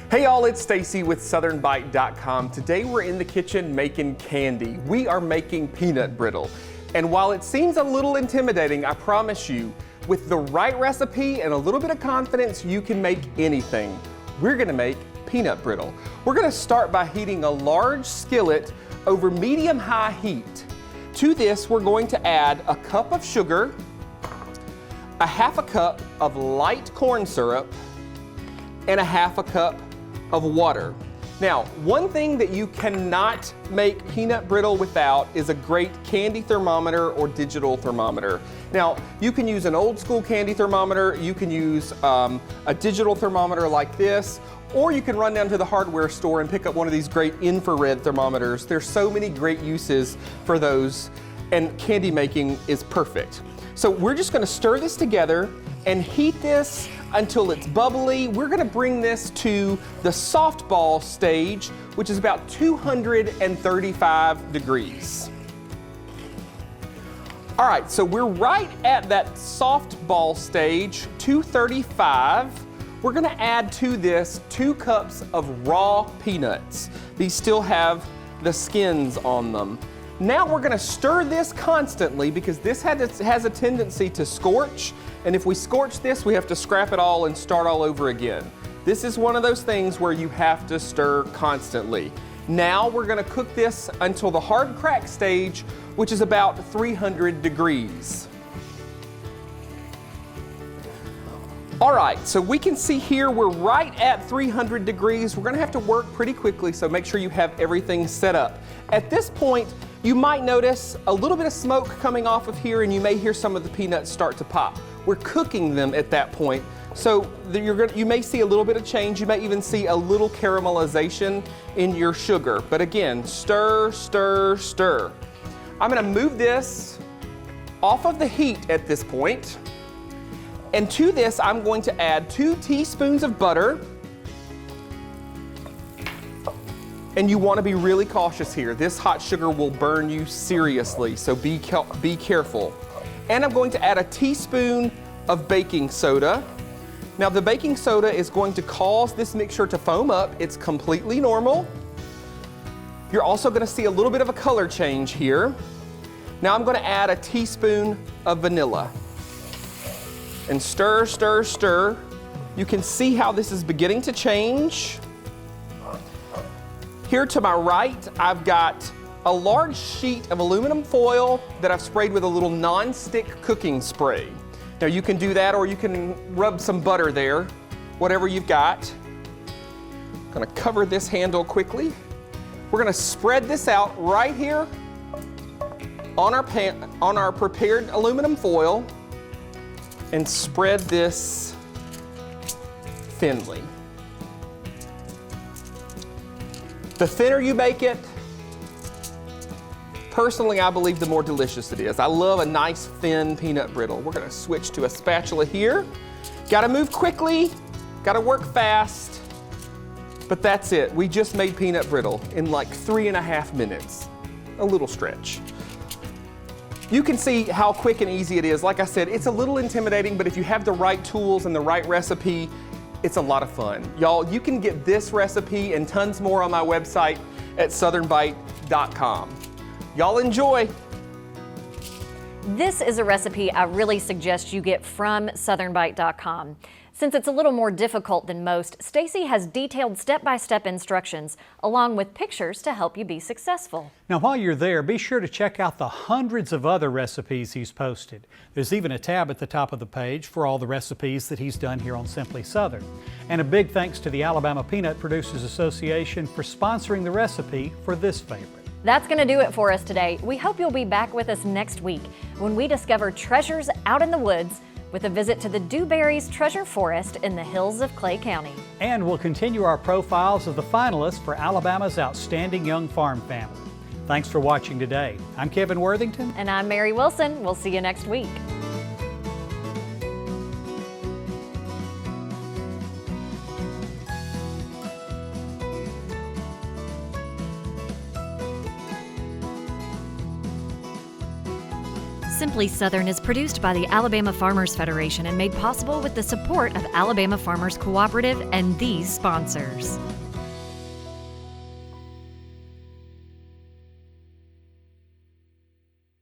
Hey y'all, it's Stacey with SouthernBite.com. Today we're in the kitchen making candy. We are making peanut brittle. And while it seems a little intimidating, I promise you, with the right recipe and a little bit of confidence, you can make anything. We're gonna make peanut brittle. We're gonna start by heating a large skillet over medium-high heat. To this, we're going to add a cup of sugar, a half a cup of light corn syrup, and a half a cup of water. Now, one thing that you cannot make peanut brittle without is a great candy thermometer or digital thermometer. Now, you can use an old school candy thermometer, you can use a digital thermometer like this, or you can run down to the hardware store and pick up one of these great infrared thermometers. There's so many great uses for those, and candy making is perfect. So we're just gonna stir this together and heat this until it's bubbly. We're gonna bring this to the softball stage, which is about 235 degrees. All right, so we're right at that softball stage, 235. We're gonna add to this 2 cups of raw peanuts. These still have the skins on them. Now we're gonna stir this constantly because this has a tendency to scorch, and if we scorch this, we have to scrap it all and start all over again. This is one of those things where you have to stir constantly. Now we're gonna cook this until the hard crack stage, which is about 300 degrees. All right, so we can see here we're right at 300 degrees. We're gonna have to work pretty quickly, so make sure you have everything set up. At this point, you might notice a little bit of smoke coming off of here, and you may hear some of the peanuts start to pop. We're cooking them at that point, so you may see a little bit of change. You may even see a little caramelization in your sugar. But again, stir, stir, stir. I'm gonna move this off of the heat at this point. And to this, I'm going to add 2 teaspoons of butter. And you want to be really cautious here. This hot sugar will burn you seriously, so be careful. And I'm going to add a teaspoon of baking soda. Now the baking soda is going to cause this mixture to foam up. It's completely normal. You're also going to see a little bit of a color change here. Now I'm going to add a teaspoon of vanilla. And stir, stir, stir. You can see how this is beginning to change. Here to my right, I've got a large sheet of aluminum foil that I've sprayed with a little non-stick cooking spray. Now you can do that, or you can rub some butter there, whatever you've got. I'm gonna cover this handle quickly. We're gonna spread this out right here on our prepared aluminum foil and spread this thinly. The thinner you make it, personally, I believe the more delicious it is. I love a nice thin peanut brittle. We're gonna switch to a spatula here. Gotta move quickly, gotta work fast, but that's it. We just made peanut brittle in like 3.5 minutes. A little stretch. You can see how quick and easy it is. Like I said, it's a little intimidating, but if you have the right tools and the right recipe, it's a lot of fun. Y'all, you can get this recipe and tons more on my website at SouthernBite.com. Y'all enjoy. This is a recipe I really suggest you get from SouthernBite.com. Since it's a little more difficult than most, Stacey has detailed step-by-step instructions along with pictures to help you be successful. Now while you're there, be sure to check out the hundreds of other recipes he's posted. There's even a tab at the top of the page for all the recipes that he's done here on Simply Southern. And a big thanks to the Alabama Peanut Producers Association for sponsoring the recipe for this favorite. That's going to do it for us today. We hope you'll be back with us next week when we discover treasures out in the woods with a visit to the Dewberry's Treasure Forest in the hills of Clay County. And we'll continue our profiles of the finalists for Alabama's Outstanding Young Farm Family. Thanks for watching today. I'm Kevin Worthington. And I'm Mary Wilson. We'll see you next week. Simply Southern is produced by the Alabama Farmers Federation and made possible with the support of Alabama Farmers Cooperative and these sponsors.